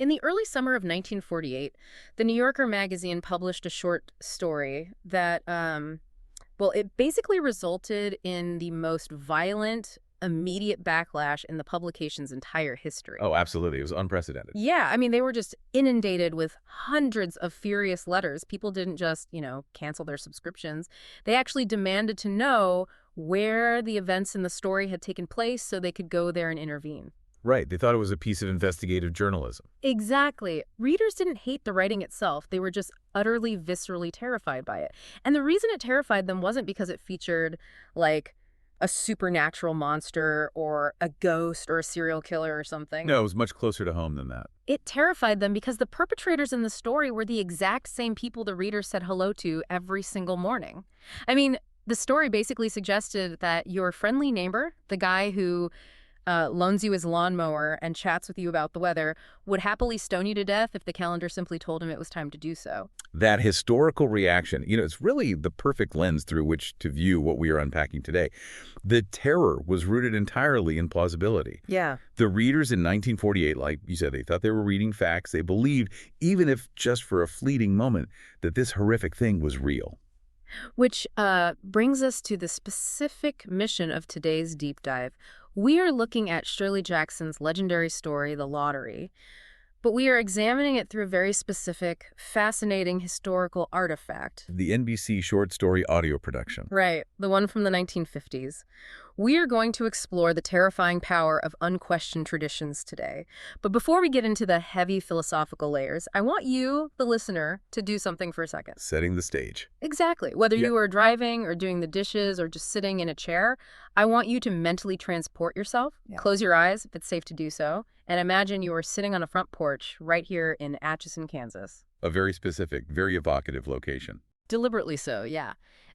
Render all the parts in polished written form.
In the early summer of 1948, the New Yorker magazine published a short story that, it basically resulted in the most violent, immediate backlash in the publication's entire history. Oh, absolutely. It was unprecedented. Yeah, I mean, they were just inundated with hundreds of furious letters. People didn't just, cancel their subscriptions. They actually demanded to know where the events in the story had taken place so they could go there and intervene. Right. They thought it was a piece of investigative journalism. Exactly. Readers didn't hate the writing itself. They were just utterly, viscerally terrified by it. And the reason it terrified them wasn't because it featured, like, a supernatural monster or a ghost or a serial killer or something. No, it was much closer to home than that. It terrified them because the perpetrators in the story were the exact same people the reader said hello to every single morning. I mean, the story basically suggested that your friendly neighbor, the guy who loans you his lawnmower and chats with you about the weather, would happily stone you to death if the calendar simply told him it was time to do so. That historical reaction, it's really the perfect lens through which to view what we are unpacking today. The terror was rooted entirely in plausibility. Yeah. The readers in 1948, like you said, they thought they were reading facts. They believed, even if just for a fleeting moment, that this horrific thing was real. Which brings us to the specific mission of today's deep dive. We are looking at Shirley Jackson's legendary story, The Lottery, but we are examining it through a very specific, fascinating historical artifact. The NBC short story audio production. Right, the one from the 1950s. We are going to explore the terrifying power of unquestioned traditions today. But before we get into the heavy philosophical layers, I want you, the listener, to do something for a second. Setting the stage. Exactly. Whether you are driving or doing the dishes or just sitting in a chair, I want you to mentally transport yourself. Yeah. Close your eyes if it's safe to do so, and imagine you are sitting on a front porch right here in Atchison, Kansas. A very specific, very evocative location. Deliberately so, yeah.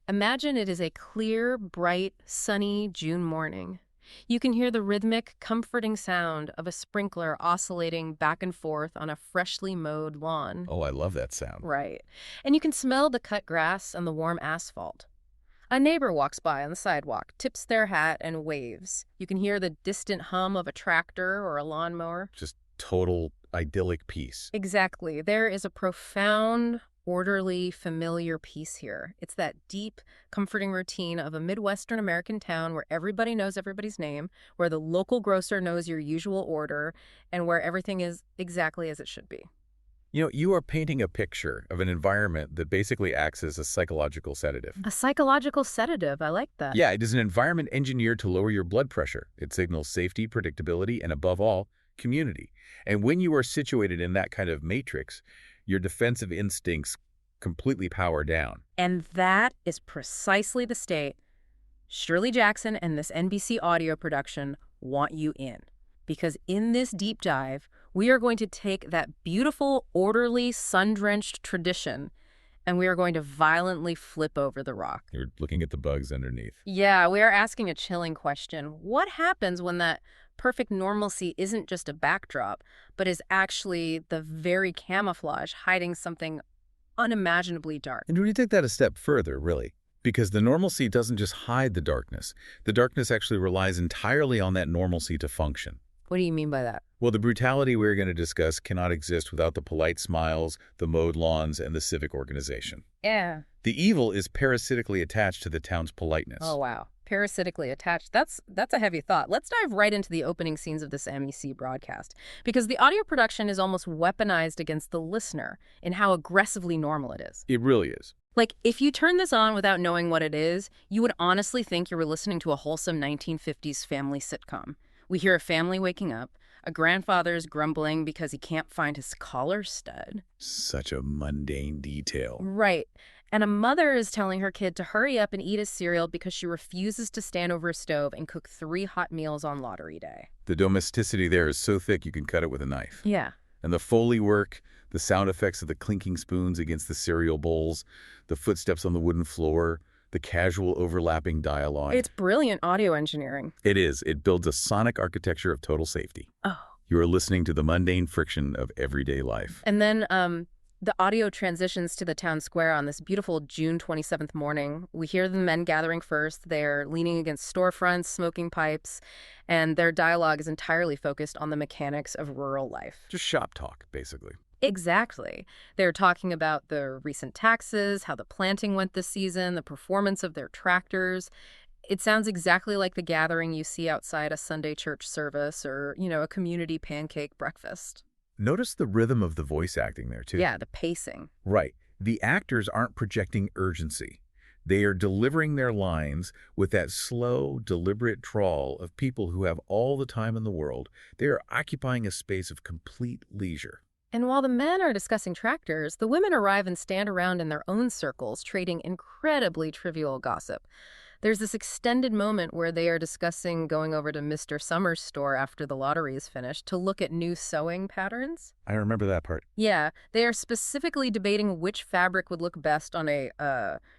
Imagine it is a clear, bright, sunny June morning. You can hear the rhythmic, comforting sound of a sprinkler oscillating back and forth on a freshly mowed lawn. Oh, I love that sound. Right. And you can smell the cut grass and the warm asphalt. A neighbor walks by on the sidewalk, tips their hat, and waves. You can hear the distant hum of a tractor or a lawnmower. Just total idyllic peace. Exactly. There is a profound, orderly, familiar peace here. It's that deep, comforting routine of a Midwestern American town where everybody knows everybody's name, where the local grocer knows your usual order, and where everything is exactly as it should be. You are painting a picture of an environment that basically acts as a psychological sedative. A psychological sedative. I like that. Yeah, it is an environment engineered to lower your blood pressure. It signals safety, predictability, and above all, community. And when you are situated in that kind of matrix, your defensive instincts completely power down. And that is precisely the state Shirley Jackson and this NBC audio production want you in. Because in this deep dive, we are going to take that beautiful, orderly, sun-drenched tradition, and we are going to violently flip over the rock. You're looking at the bugs underneath. Yeah, we are asking a chilling question. What happens when that perfect normalcy isn't just a backdrop, but is actually the very camouflage hiding something unimaginably dark? And when you take that a step further, really, because the normalcy doesn't just hide the darkness actually relies entirely on that normalcy to function. What do you mean by that? Well, the brutality we're going to discuss cannot exist without the polite smiles, the mowed lawns, and the civic organization. Yeah. The evil is parasitically attached to the town's politeness. Oh, wow. Parasitically attached. That's a heavy thought. Let's dive right into the opening scenes of this MEC broadcast, because the audio production is almost weaponized against the listener in how aggressively normal it is. It really is. Like, if you turn this on without knowing what it is, you would honestly think you were listening to a wholesome 1950s family sitcom. We hear a family waking up, a grandfather's grumbling because he can't find his collar stud. Such a mundane detail. Right. And a mother is telling her kid to hurry up and eat his cereal because she refuses to stand over a stove and cook 3 hot meals on lottery day. The domesticity there is so thick you can cut it with a knife. Yeah. And the Foley work, the sound effects of the clinking spoons against the cereal bowls, the footsteps on the wooden floor, the casual overlapping dialogue. It's brilliant audio engineering. It is. It builds a sonic architecture of total safety. Oh. You are listening to the mundane friction of everyday life. And then The audio transitions to the town square on this beautiful June 27th morning. We hear the men gathering first. They're leaning against storefronts, smoking pipes, and their dialogue is entirely focused on the mechanics of rural life. Just shop talk, basically. Exactly. They're talking about the recent taxes, how the planting went this season, the performance of their tractors. It sounds exactly like the gathering you see outside a Sunday church service or, a community pancake breakfast. Notice the rhythm of the voice acting there, too. Yeah, the pacing. Right. The actors aren't projecting urgency. They are delivering their lines with that slow, deliberate drawl of people who have all the time in the world. They are occupying a space of complete leisure. And while the men are discussing tractors, the women arrive and stand around in their own circles, trading incredibly trivial gossip. There's this extended moment where they are discussing going over to Mr. Summers' store after the lottery is finished to look at new sewing patterns. I remember that part. Yeah, they are specifically debating which fabric would look best on a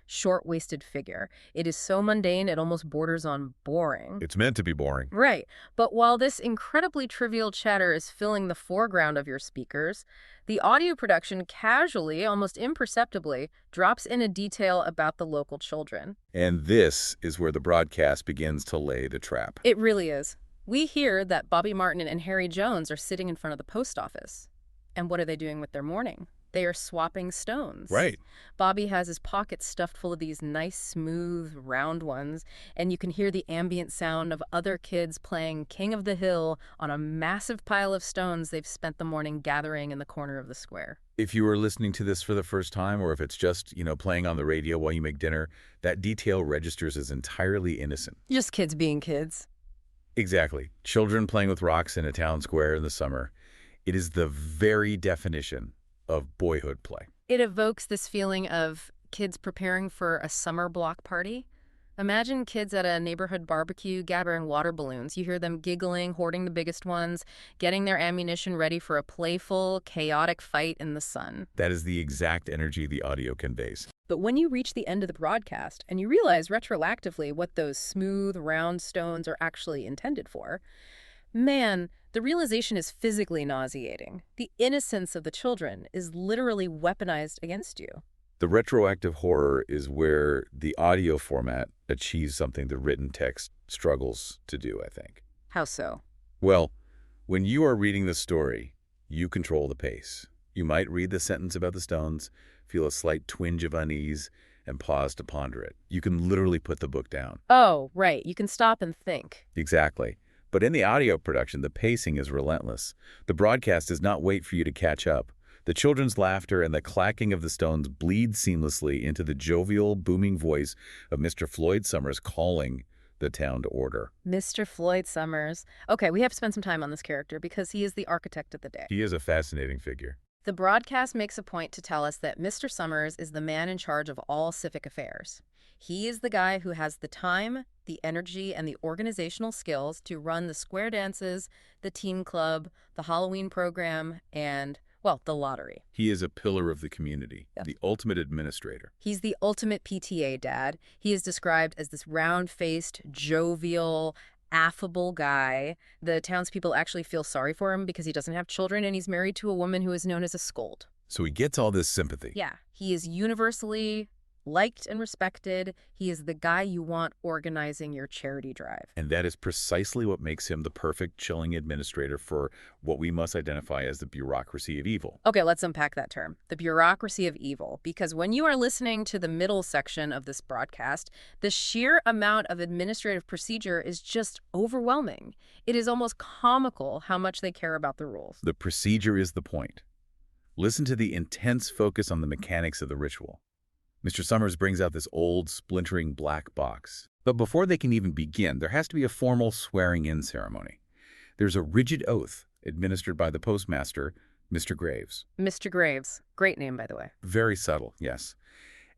short-waisted figure. It is so mundane, it almost borders on boring. It's meant to be boring. Right. But while this incredibly trivial chatter is filling the foreground of your speakers, the audio production casually, almost imperceptibly, drops in a detail about the local children. And this is where the broadcast begins to lay the trap. It really is. We hear that Bobby Martin and Harry Jones are sitting in front of the post office. And what are they doing with their morning? They are swapping stones. Right. Bobby has his pockets stuffed full of these nice, smooth, round ones, and you can hear the ambient sound of other kids playing King of the Hill on a massive pile of stones they've spent the morning gathering in the corner of the square. If you are listening to this for the first time, or if it's just, playing on the radio while you make dinner, that detail registers as entirely innocent. Just kids being kids. Exactly. Children playing with rocks in a town square in the summer. It is the very definition of boyhood play. It evokes this feeling of kids preparing for a summer block party. Imagine kids at a neighborhood barbecue gathering water balloons. You hear them giggling, hoarding the biggest ones, getting their ammunition ready for a playful, chaotic fight in the sun. That is the exact energy the audio conveys. But when you reach the end of the broadcast and you realize retroactively what those smooth, round stones are actually intended for, man, the realization is physically nauseating. The innocence of the children is literally weaponized against you. The retroactive horror is where the audio format achieves something the written text struggles to do, I think. How so? Well, when you are reading the story, you control the pace. You might read the sentence about the stones, feel a slight twinge of unease, and pause to ponder it. You can literally put the book down. Oh, right. You can stop and think. Exactly. But in the audio production, the pacing is relentless. The broadcast does not wait for you to catch up. The children's laughter and the clacking of the stones bleed seamlessly into the jovial, booming voice of Mr. Floyd Summers calling the town to order. Mr. Floyd Summers. Okay, we have to spend some time on this character because he is the architect of the day. He is a fascinating figure. The broadcast makes a point to tell us that Mr. Summers is the man in charge of all civic affairs. He is the guy who has the time, the energy, and the organizational skills to run the square dances, the teen club, the Halloween program, and, well, the lottery. He is a pillar of the community, Yes. the ultimate administrator. He's the ultimate PTA dad. He is described as this round-faced, jovial, affable guy. The townspeople actually feel sorry for him because he doesn't have children and he's married to a woman who is known as a scold. So he gets all this sympathy. Yeah, he is universally liked and respected. He is the guy you want organizing your charity drive. And that is precisely what makes him the perfect chilling administrator for what we must identify as the bureaucracy of evil. Okay, let's unpack that term, the bureaucracy of evil, because when you are listening to the middle section of this broadcast, the sheer amount of administrative procedure is just overwhelming. It is almost comical how much they care about the rules. The procedure is the point. Listen to the intense focus on the mechanics of the ritual. Mr. Summers brings out this old, splintering black box. But before they can even begin, there has to be a formal swearing-in ceremony. There's a rigid oath administered by the postmaster, Mr. Graves. Mr. Graves. Great name, by the way. Very subtle, yes.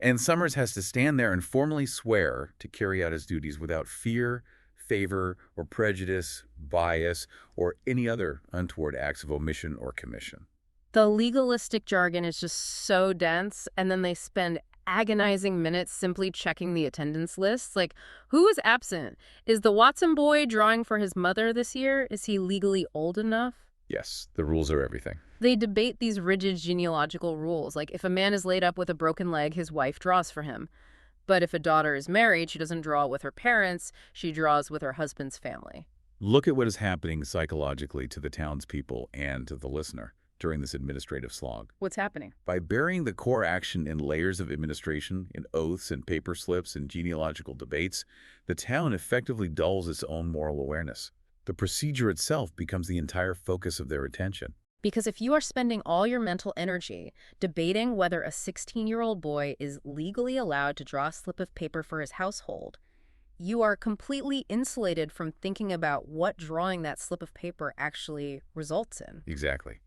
And Summers has to stand there and formally swear to carry out his duties without fear, favor, or prejudice, bias, or any other untoward acts of omission or commission. The legalistic jargon is just so dense, and then they spend agonizing minutes simply checking the attendance lists. Like, who is absent? Is the Watson boy drawing for his mother this year? Is he legally old enough? Yes, the rules are everything. They debate these rigid genealogical rules, like if a man is laid up with a broken leg, his wife draws for him. But if a daughter is married, she doesn't draw with her parents, she draws with her husband's family. Look at what is happening psychologically to the townspeople and to the listener during this administrative slog. What's happening? By burying the core action in layers of administration, in oaths and paper slips and genealogical debates, the town effectively dulls its own moral awareness. The procedure itself becomes the entire focus of their attention. Because if you are spending all your mental energy debating whether a 16-year-old boy is legally allowed to draw a slip of paper for his household, you are completely insulated from thinking about what drawing that slip of paper actually results in. Exactly.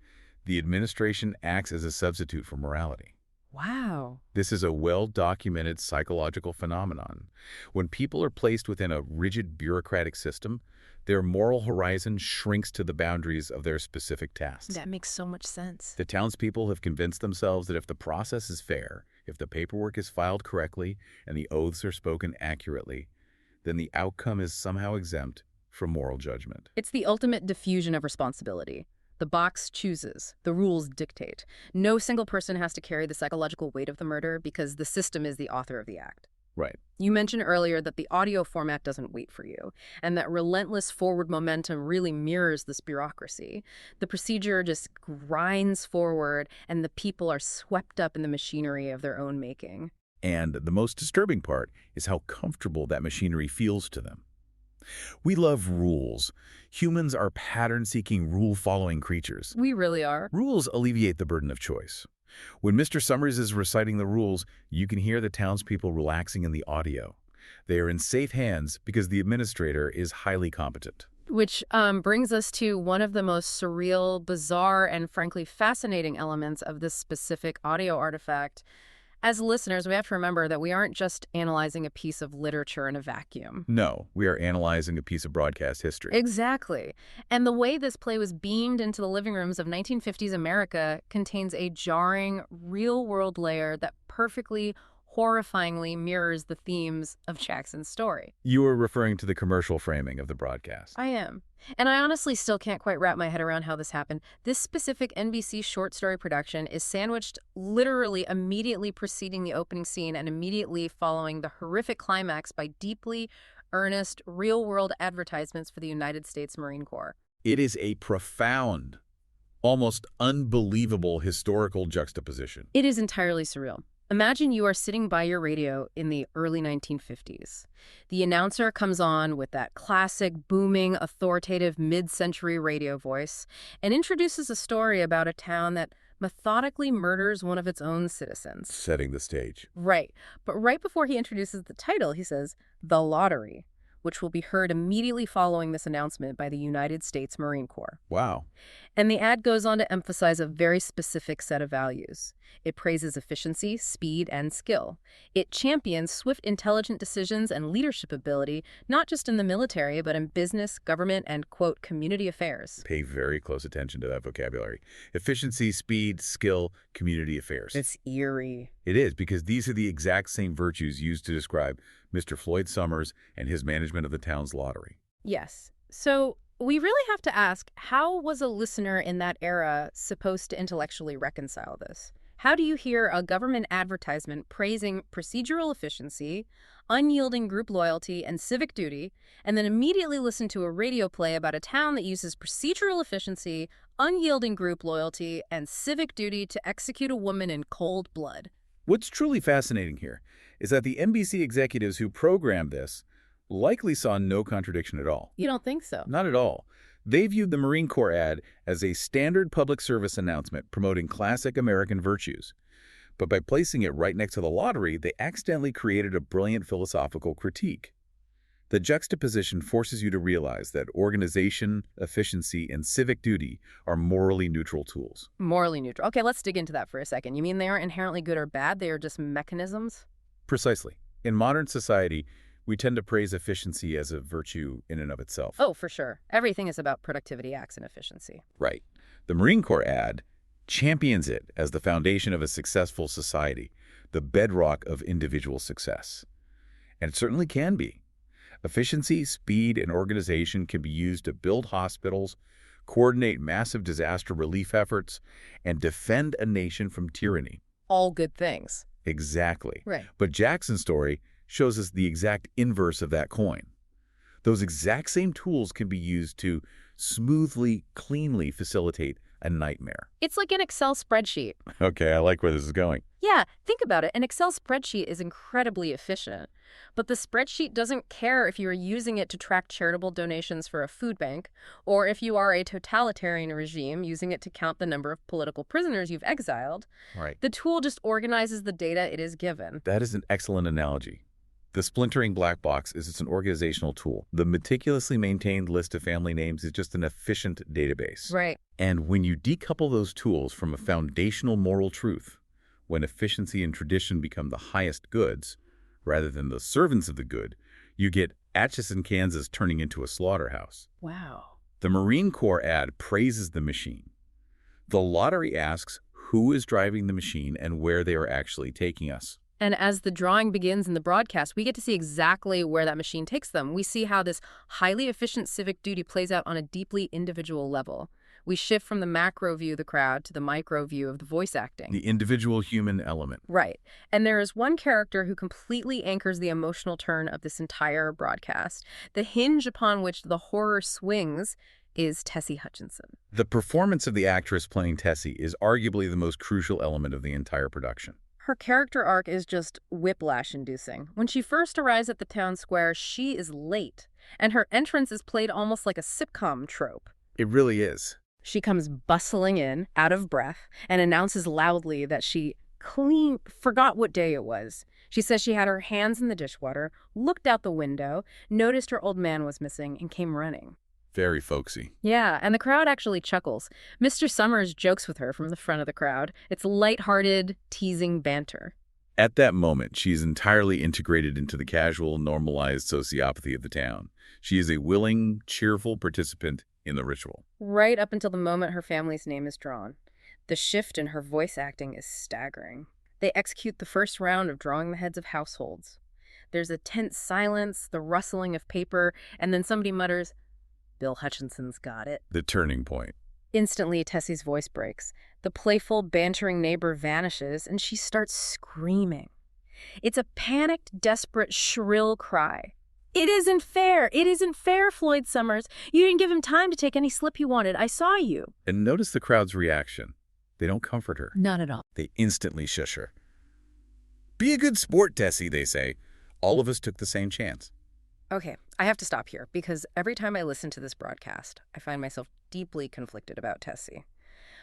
The administration acts as a substitute for morality. Wow. This is a well-documented psychological phenomenon. When people are placed within a rigid bureaucratic system, their moral horizon shrinks to the boundaries of their specific tasks. That makes so much sense. The townspeople have convinced themselves that if the process is fair, if the paperwork is filed correctly, and the oaths are spoken accurately, then the outcome is somehow exempt from moral judgment. It's the ultimate diffusion of responsibility. The box chooses. The rules dictate. No single person has to carry the psychological weight of the murder because the system is the author of the act. Right. You mentioned earlier that the audio format doesn't wait for you, and that relentless forward momentum really mirrors this bureaucracy. The procedure just grinds forward, and the people are swept up in the machinery of their own making. And the most disturbing part is how comfortable that machinery feels to them. We love rules. Humans are pattern-seeking, rule-following creatures. We really are. Rules alleviate the burden of choice. When Mr. Summers is reciting the rules, you can hear the townspeople relaxing in the audio. They are in safe hands because the administrator is highly competent. Which brings us to one of the most surreal, bizarre, and frankly fascinating elements of this specific audio artifact. As listeners, we have to remember that we aren't just analyzing a piece of literature in a vacuum. No, we are analyzing a piece of broadcast history. Exactly. And the way this play was beamed into the living rooms of 1950s America contains a jarring, real-world layer that perfectly, horrifyingly mirrors the themes of Jackson's story. You are referring to the commercial framing of the broadcast. I am. And I honestly still can't quite wrap my head around how this happened. This specific NBC short story production is sandwiched literally immediately preceding the opening scene and immediately following the horrific climax by deeply earnest, real-world advertisements for the United States Marine Corps. It is a profound, almost unbelievable historical juxtaposition. It is entirely surreal. Imagine you are sitting by your radio in the early 1950s. The announcer comes on with that classic, booming, authoritative mid-century radio voice and introduces a story about a town that methodically murders one of its own citizens. Setting the stage. Right. But right before he introduces the title, he says, "The Lottery," which will be heard immediately following this announcement by the United States Marine Corps. Wow. And the ad goes on to emphasize a very specific set of values. It praises efficiency, speed, and skill. It champions swift, intelligent decisions and leadership ability, not just in the military, but in business, government, and, quote, community affairs. Pay very close attention to that vocabulary. Efficiency, speed, skill, community affairs. It's eerie. It is, because these are the exact same virtues used to describe Mr. Floyd Summers and his management of the town's lottery. Yes. So we really have to ask, how was a listener in that era supposed to intellectually reconcile this? How do you hear a government advertisement praising procedural efficiency, unyielding group loyalty, and civic duty, and then immediately listen to a radio play about a town that uses procedural efficiency, unyielding group loyalty, and civic duty to execute a woman in cold blood? What's truly fascinating here is that the NBC executives who programmed this likely saw no contradiction at all. You don't think so? Not at all. They viewed the Marine Corps ad as a standard public service announcement promoting classic American virtues. But by placing it right next to the lottery, they accidentally created a brilliant philosophical critique. The juxtaposition forces you to realize that organization, efficiency, and civic duty are morally neutral tools. Morally neutral. Okay, let's dig into that for a second. You mean they aren't inherently good or bad? They are just mechanisms? Precisely. In modern society, we tend to praise efficiency as a virtue in and of itself. Oh, for sure. Everything is about productivity, acts, and efficiency. Right. The Marine Corps ad champions it as the foundation of a successful society, the bedrock of individual success. And it certainly can be. Efficiency, speed, and organization can be used to build hospitals, coordinate massive disaster relief efforts, and defend a nation from tyranny. All good things. Exactly. Right. But Jackson's story shows us the exact inverse of that coin. Those exact same tools can be used to smoothly, cleanly facilitate a nightmare. It's like an Excel spreadsheet. Okay, I like where this is going. Yeah, think about it. An Excel spreadsheet is incredibly efficient, but the spreadsheet doesn't care if you are using it to track charitable donations for a food bank, or if you are a totalitarian regime using it to count the number of political prisoners you've exiled. Right. The tool just organizes the data it is given. That is an excellent analogy. The splintering black box is just an organizational tool. The meticulously maintained list of family names is just an efficient database. Right. And when you decouple those tools from a foundational moral truth, when efficiency and tradition become the highest goods, rather than the servants of the good, you get Atchison, Kansas turning into a slaughterhouse. Wow. The Marine Corps ad praises the machine. The lottery asks who is driving the machine and where they are actually taking us. And as the drawing begins in the broadcast, we get to see exactly where that machine takes them. We see how this highly efficient civic duty plays out on a deeply individual level. We shift from the macro view of the crowd to the micro view of the voice acting. The individual human element. Right. And there is one character who completely anchors the emotional turn of this entire broadcast. The hinge upon which the horror swings is Tessie Hutchinson. The performance of the actress playing Tessie is arguably the most crucial element of the entire production. Her character arc is just whiplash-inducing. When she first arrives at the town square, she is late, and her entrance is played almost like a sitcom trope. It really is. She comes bustling in, out of breath, and announces loudly that she forgot what day it was. She says she had her hands in the dishwater, looked out the window, noticed her old man was missing, and came running. Very folksy. Yeah, and the crowd actually chuckles. Mr. Summers jokes with her from the front of the crowd. It's lighthearted, teasing banter. At that moment, she is entirely integrated into the casual, normalized sociopathy of the town. She is a willing, cheerful participant in the ritual. Right up until the moment her family's name is drawn. The shift in her voice acting is staggering. They execute the first round of drawing the heads of households. There's a tense silence, the rustling of paper, and then somebody mutters, "Bill Hutchinson's got it." The turning point. Instantly, Tessie's voice breaks. The playful, bantering neighbor vanishes, and she starts screaming. It's a panicked, desperate, shrill cry. "It isn't fair! It isn't fair, Floyd Summers! You didn't give him time to take any slip he wanted. I saw you." And notice the crowd's reaction. They don't comfort her. Not at all. They instantly shush her. "Be a good sport, Tessie," they say. All of us took the same chance. Okay, I have to stop here because every time I listen to this broadcast, I find myself deeply conflicted about Tessie.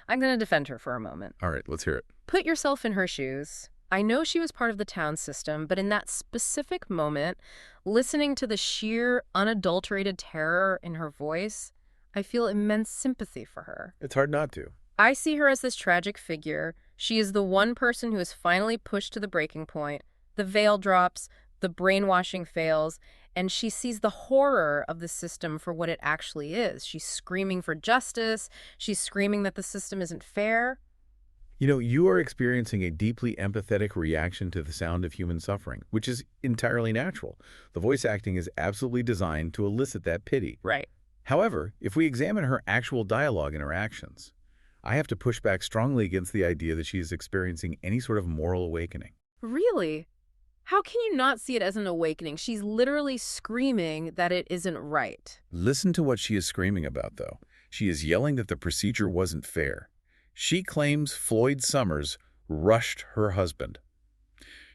I'm going to defend her for a moment. All right, let's hear it. Put yourself in her shoes. I know she was part of the town system, but in that specific moment, listening to the sheer, unadulterated terror in her voice, I feel immense sympathy for her. It's hard not to. I see her as this tragic figure. She is the one person who is finally pushed to the breaking point. The veil drops, the brainwashing fails, and she sees the horror of the system for what it actually is. She's screaming for justice. She's screaming that the system isn't fair. You know, you are experiencing a deeply empathetic reaction to the sound of human suffering, which is entirely natural. The voice acting is absolutely designed to elicit that pity. Right. However, if we examine her actual dialogue and her actions, I have to push back strongly against the idea that she is experiencing any sort of moral awakening. Really? How can you not see it as an awakening? She's literally screaming that it isn't right. Listen to what she is screaming about, though. She is yelling that the procedure wasn't fair. She claims Floyd Summers rushed her husband.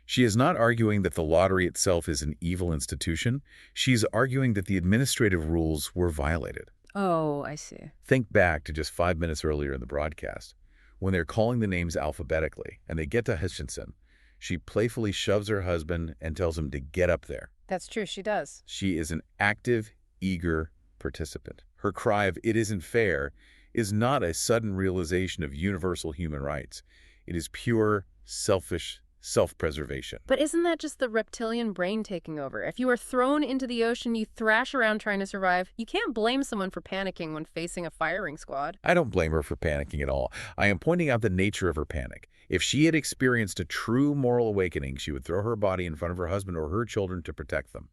She is not arguing that the lottery itself is an evil institution. She's arguing that the administrative rules were violated. Oh, I see. Think back to just 5 minutes earlier in the broadcast, when they're calling the names alphabetically, and they get to Hutchinson. She playfully shoves her husband and tells him to get up there. That's true, she does. She is an active, eager participant. Her cry of "it isn't fair" is not a sudden realization of universal human rights. It is pure, selfish self-preservation. But isn't that just the reptilian brain taking over? If you are thrown into the ocean, you thrash around trying to survive. You can't blame someone for panicking when facing a firing squad. I don't blame her for panicking at all. I am pointing out the nature of her panic. If she had experienced a true moral awakening, she would throw her body in front of her husband or her children to protect them.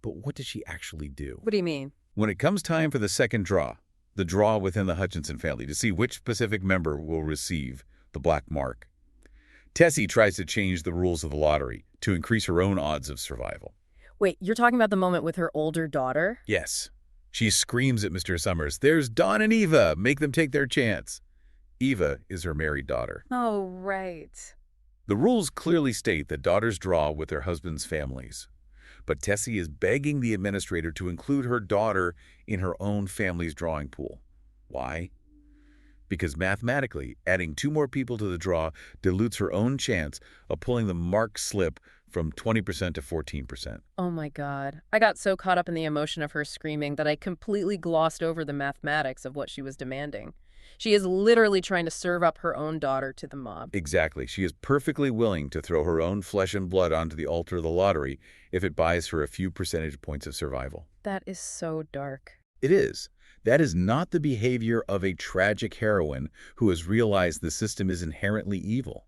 But what did she actually do? What do you mean? When it comes time for the second draw, the draw within the Hutchinson family to see which specific member will receive the black mark. Tessie tries to change the rules of the lottery to increase her own odds of survival. Wait, you're talking about the moment with her older daughter? Yes. She screams at Mr. Summers, "There's Don and Eva! Make them take their chance." Eva is her married daughter. Oh, right. The rules clearly state that daughters draw with their husbands' families. But Tessie is begging the administrator to include her daughter in her own family's drawing pool. Why? Because mathematically, adding 2 more people to the draw dilutes her own chance of pulling the marked slip from 20% to 14%. Oh my God. I got so caught up in the emotion of her screaming that I completely glossed over the mathematics of what she was demanding. She is literally trying to serve up her own daughter to the mob. Exactly. She is perfectly willing to throw her own flesh and blood onto the altar of the lottery if it buys her a few percentage points of survival. That is so dark. It is. That is not the behavior of a tragic heroine who has realized the system is inherently evil.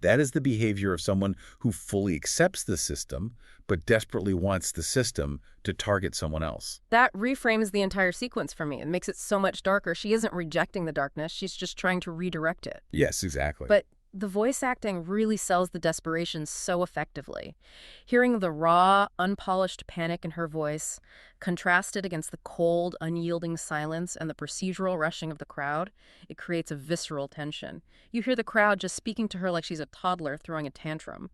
That is the behavior of someone who fully accepts the system, but desperately wants the system to target someone else. That reframes the entire sequence for me. It makes it so much darker. She isn't rejecting the darkness. She's just trying to redirect it. Yes, exactly. But the voice acting really sells the desperation so effectively. Hearing the raw, unpolished panic in her voice, contrasted against the cold, unyielding silence and the procedural rushing of the crowd, it creates a visceral tension. You hear the crowd just speaking to her like she's a toddler throwing a tantrum.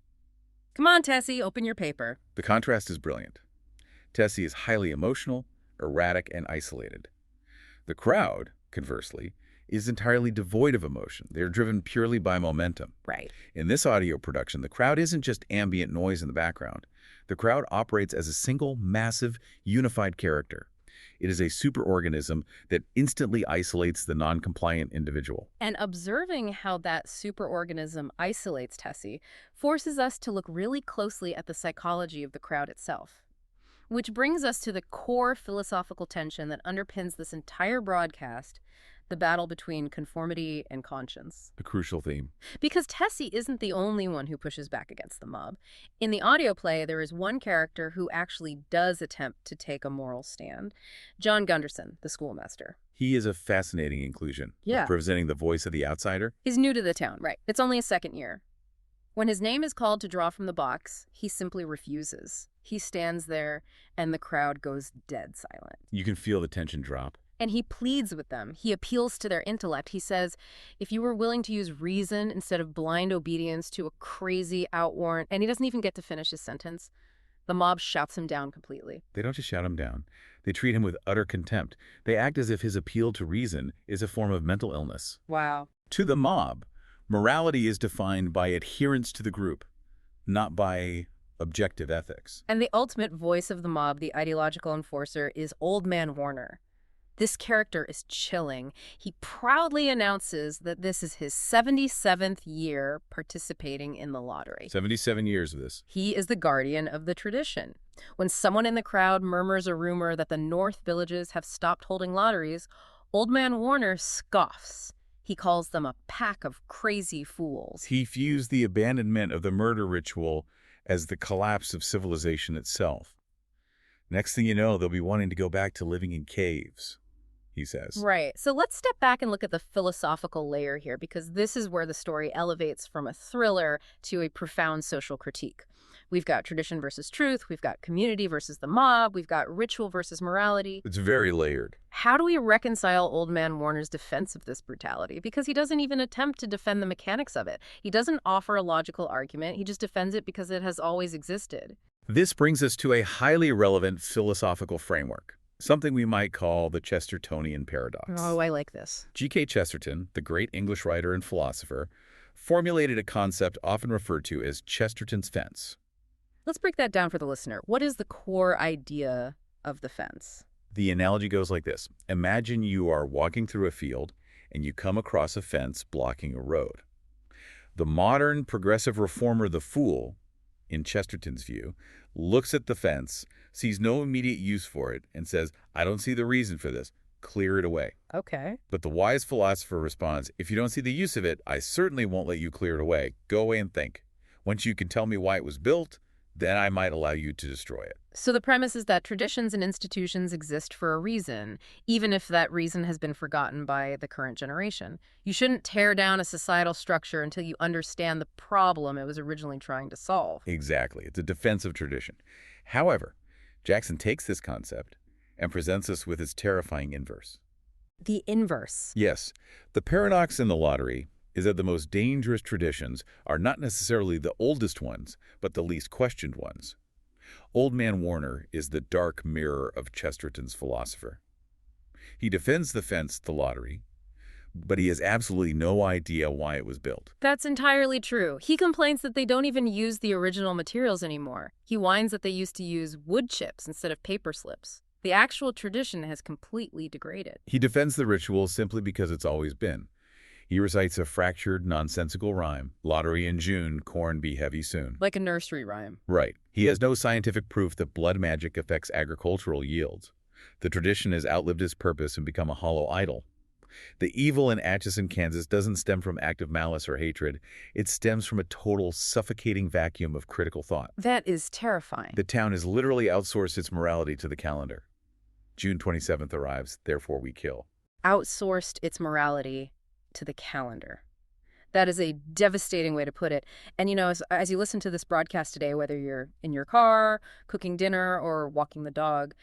Come on, Tessie, open your paper. The contrast is brilliant. Tessie is highly emotional, erratic, and isolated. The crowd, conversely, is entirely devoid of emotion. They're driven purely by momentum. Right. In this audio production, the crowd isn't just ambient noise in the background. The crowd operates as a single, massive, unified character. It is a superorganism that instantly isolates the non-compliant individual. And observing how that superorganism isolates Tessie forces us to look really closely at the psychology of the crowd itself. Which brings us to the core philosophical tension that underpins this entire broadcast, the battle between conformity and conscience. A crucial theme. Because Tessie isn't the only one who pushes back against the mob. In the audio play, there is one character who actually does attempt to take a moral stand. John Gunderson, the schoolmaster. He is a fascinating inclusion. Yeah. Representing the voice of the outsider. He's new to the town, right. It's only his second year. When his name is called to draw from the box, he simply refuses. He stands there, and the crowd goes dead silent. You can feel the tension drop. And he pleads with them. He appeals to their intellect. He says, if you were willing to use reason instead of blind obedience to a crazy outworn, and he doesn't even get to finish his sentence, the mob shouts him down completely. They don't just shout him down. They treat him with utter contempt. They act as if his appeal to reason is a form of mental illness. Wow. To the mob, morality is defined by adherence to the group, not by objective ethics. And the ultimate voice of the mob, the ideological enforcer, is Old Man Warner. This character is chilling. He proudly announces that this is his 77th year participating in the lottery. 77 years of this. He is the guardian of the tradition. When someone in the crowd murmurs a rumor that the North villages have stopped holding lotteries, Old Man Warner scoffs. He calls them a pack of crazy fools. He views the abandonment of the murder ritual as the collapse of civilization itself. Next thing you know, they'll be wanting to go back to living in caves, he says. Right. So let's step back and look at the philosophical layer here, because this is where the story elevates from a thriller to a profound social critique. We've got tradition versus truth. We've got community versus the mob. We've got ritual versus morality. It's very layered. How do we reconcile Old Man Warner's defense of this brutality? Because he doesn't even attempt to defend the mechanics of it. He doesn't offer a logical argument. He just defends it because it has always existed. This brings us to a highly relevant philosophical framework, something we might call the Chestertonian paradox. Oh, I like this. G.K. Chesterton, the great English writer and philosopher, formulated a concept often referred to as Chesterton's fence. Let's break that down for the listener. What is the core idea of the fence? The analogy goes like this. Imagine you are walking through a field and you come across a fence blocking a road. The modern progressive reformer, the fool, in Chesterton's view, looks at the fence, sees no immediate use for it, and says, I don't see the reason for this. Clear it away. Okay. But the wise philosopher responds, if you don't see the use of it, I certainly won't let you clear it away. Go away and think. Once you can tell me why it was built, then I might allow you to destroy it. So the premise is that traditions and institutions exist for a reason, even if that reason has been forgotten by the current generation. You shouldn't tear down a societal structure until you understand the problem it was originally trying to solve. Exactly. It's a defense of tradition. However, Jackson takes this concept and presents us with its terrifying inverse. The inverse. Yes, the paradox in the lottery is that the most dangerous traditions are not necessarily the oldest ones, but the least questioned ones. Old Man Warner is the dark mirror of Chesterton's philosopher. He defends the lottery, but he has absolutely no idea why it was built. That's entirely true. He complains that they don't even use the original materials anymore. He whines that they used to use wood chips instead of paper slips. The actual tradition has completely degraded. He defends the ritual simply because it's always been. He recites a fractured, nonsensical rhyme, lottery in June, corn be heavy soon. Like a nursery rhyme. Right. He has no scientific proof that blood magic affects agricultural yields. The tradition has outlived its purpose and become a hollow idol. The evil in Atchison, Kansas doesn't stem from active malice or hatred. It stems from a total, suffocating vacuum of critical thought. That is terrifying. The town has literally outsourced its morality to the calendar. June 27th arrives, therefore we kill. Outsourced its morality to the calendar. That is a devastating way to put it. And, you know, as you listen to this broadcast today, whether you're in your car, cooking dinner, or walking the dog,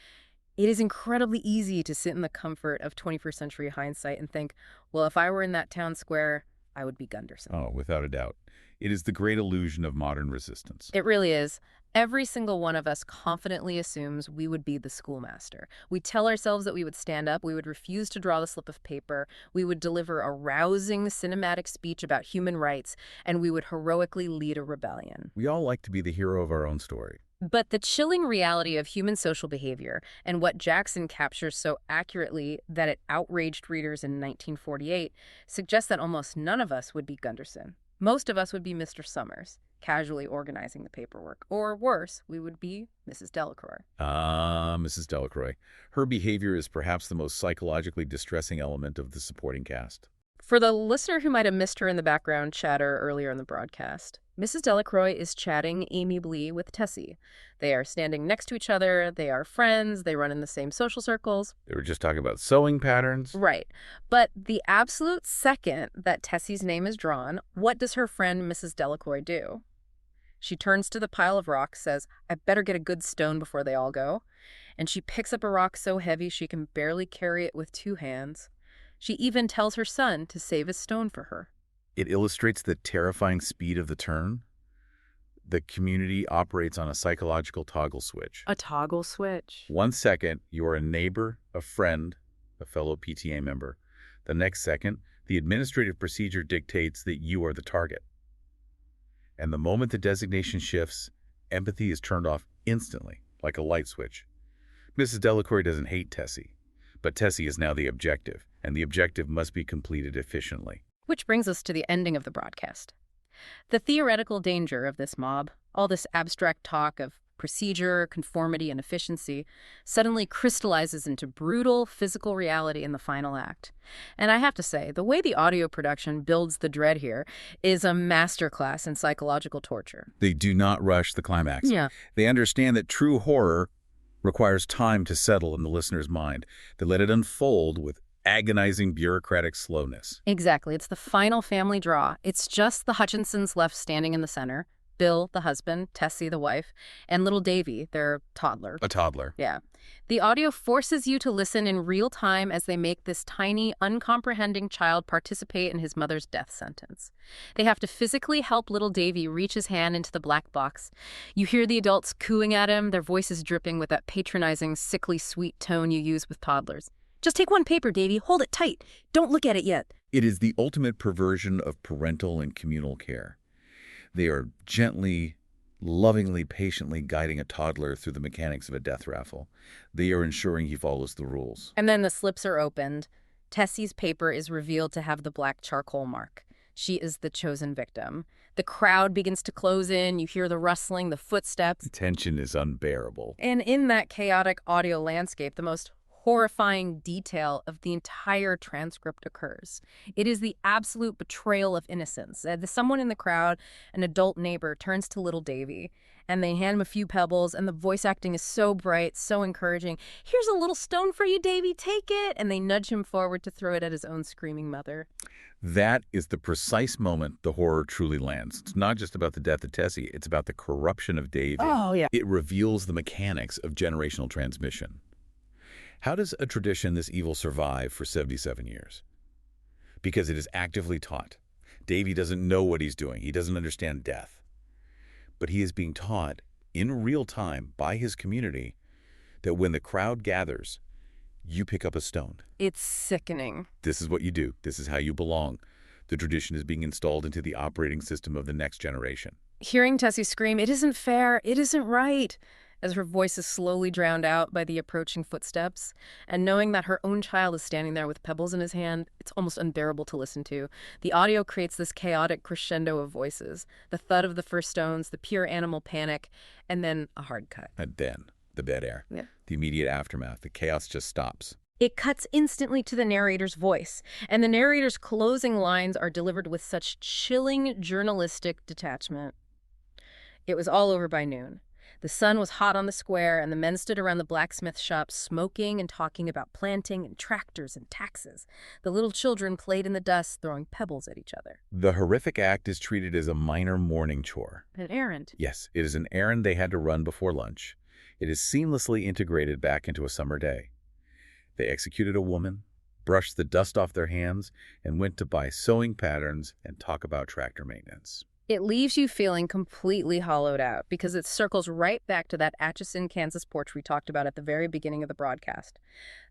it is incredibly easy to sit in the comfort of 21st century hindsight and think, well, if I were in that town square, I would be Gunderson. Oh, without a doubt. It is the great illusion of modern resistance. It really is. Every single one of us confidently assumes we would be the schoolmaster. We tell ourselves that we would stand up, we would refuse to draw the slip of paper, we would deliver a rousing cinematic speech about human rights, and we would heroically lead a rebellion. We all like to be the hero of our own story. But the chilling reality of human social behavior, and what Jackson captures so accurately that it outraged readers in 1948, suggests that almost none of us would be Gunderson. Most of us would be Mr. Summers, casually organizing the paperwork. Or worse, we would be Mrs. Delacroix. Mrs. Delacroix. Her behavior is perhaps the most psychologically distressing element of the supporting cast. For the listener who might have missed her in the background chatter earlier in the broadcast, Mrs. Delacroix is chatting amiably with Tessie. They are standing next to each other, they are friends, they run in the same social circles. They were just talking about sewing patterns. Right. But the absolute second that Tessie's name is drawn, what does her friend Mrs. Delacroix do? She turns to the pile of rocks, says, I better get a good stone before they all go. And she picks up a rock so heavy she can barely carry it with two hands. She even tells her son to save his stone for her. It illustrates the terrifying speed of the turn. The community operates on a psychological toggle switch. A toggle switch. 1 second, you are a neighbor, a friend, a fellow PTA member. The next second, the administrative procedure dictates that you are the target. And the moment the designation shifts, empathy is turned off instantly, like a light switch. Mrs. Delacroix doesn't hate Tessie, but Tessie is now the objective, and the objective must be completed efficiently. Which brings us to the ending of the broadcast. The theoretical danger of this mob, all this abstract talk of procedure, conformity, and efficiency, suddenly crystallizes into brutal physical reality in the final act. And I have to say, the way the audio production builds the dread here is a masterclass in psychological torture. They do not rush the climax. Yeah. They understand that true horror requires time to settle in the listener's mind. They let it unfold with agonizing bureaucratic slowness. Exactly. It's the final family draw. It's just the Hutchinsons left standing in the center. Bill, the husband, Tessie, the wife, and little Davy, their toddler. A toddler. Yeah. The audio forces you to listen in real time as they make this tiny, uncomprehending child participate in his mother's death sentence. They have to physically help little Davy reach his hand into the black box. You hear the adults cooing at him, their voices dripping with that patronizing, sickly sweet tone you use with toddlers. Just take one paper, Davy. Hold it tight. Don't look at it yet. It is the ultimate perversion of parental and communal care. They are gently, lovingly, patiently guiding a toddler through the mechanics of a death raffle. They are ensuring he follows the rules. And then the slips are opened. Tessie's paper is revealed to have the black charcoal mark. She is the chosen victim. The crowd begins to close in. You hear the rustling, the footsteps. The tension is unbearable. And in that chaotic audio landscape, the most horrifying detail of the entire transcript occurs. It is the absolute betrayal of innocence. Someone in the crowd, an adult neighbor, turns to little Davy, and they hand him a few pebbles, and the voice acting is so bright, so encouraging. "Here's a little stone for you, Davy, take it!" And they nudge him forward to throw it at his own screaming mother. That is the precise moment the horror truly lands. It's not just about the death of Tessie, it's about the corruption of Davy. Oh, yeah. It reveals the mechanics of generational transmission. How does a tradition this evil survive for 77 years? Because it is actively taught. Davy doesn't know what he's doing. He doesn't understand death. But he is being taught in real time by his community that when the crowd gathers, you pick up a stone. It's sickening. This is what you do. This is how you belong. The tradition is being installed into the operating system of the next generation. Hearing Tessie scream, "It isn't fair, it isn't right," as her voice is slowly drowned out by the approaching footsteps, and knowing that her own child is standing there with pebbles in his hand, it's almost unbearable to listen to. The audio creates this chaotic crescendo of voices, the thud of the first stones, the pure animal panic, and then a hard cut. And then the dead air. Yeah. The immediate aftermath. The chaos just stops. It cuts instantly to the narrator's voice, and the narrator's closing lines are delivered with such chilling journalistic detachment. "It was all over by noon. The sun was hot on the square, and the men stood around the blacksmith shop smoking and talking about planting and tractors and taxes. The little children played in the dust, throwing pebbles at each other." The horrific act is treated as a minor morning chore. An errand. Yes, it is an errand they had to run before lunch. It is seamlessly integrated back into a summer day. They executed a woman, brushed the dust off their hands, and went to buy sewing patterns and talk about tractor maintenance. It leaves you feeling completely hollowed out because it circles right back to that Atchison, Kansas porch we talked about at the very beginning of the broadcast.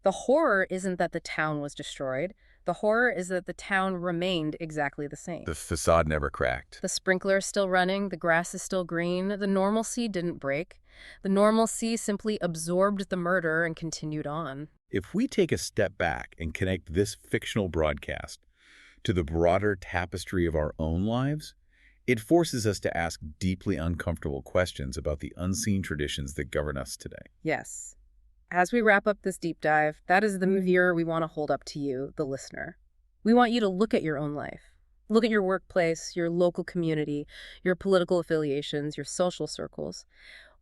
The horror isn't that the town was destroyed. The horror is that the town remained exactly the same. The facade never cracked. The sprinkler is still running, the grass is still green, the normalcy didn't break. The normalcy simply absorbed the murder and continued on. If we take a step back and connect this fictional broadcast to the broader tapestry of our own lives, it forces us to ask deeply uncomfortable questions about the unseen traditions that govern us today. Yes. As we wrap up this deep dive, that is the mirror we want to hold up to you, the listener. We want you to look at your own life. Look at your workplace, your local community, your political affiliations, your social circles.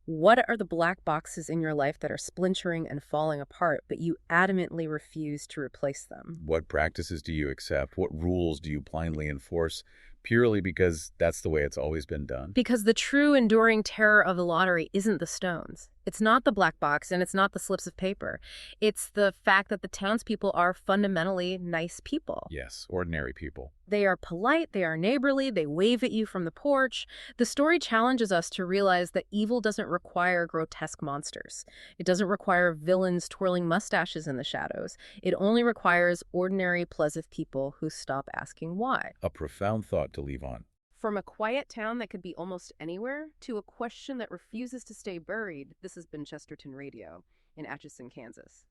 What are the black boxes in your life that are splintering and falling apart, but you adamantly refuse to replace them? What practices do you accept? What rules do you blindly enforce purely because that's the way it's always been done? Because the true enduring terror of the lottery isn't the stones. It's not the black box, and it's not the slips of paper. It's the fact that the townspeople are fundamentally nice people. Yes, ordinary people. They are polite, they are neighborly, they wave at you from the porch. The story challenges us to realize that evil doesn't require grotesque monsters. It doesn't require villains twirling mustaches in the shadows. It only requires ordinary, pleasant people who stop asking why. A profound thought to leave on. From a quiet town that could be almost anywhere to a question that refuses to stay buried, this has been Chesterton Radio in Atchison, Kansas.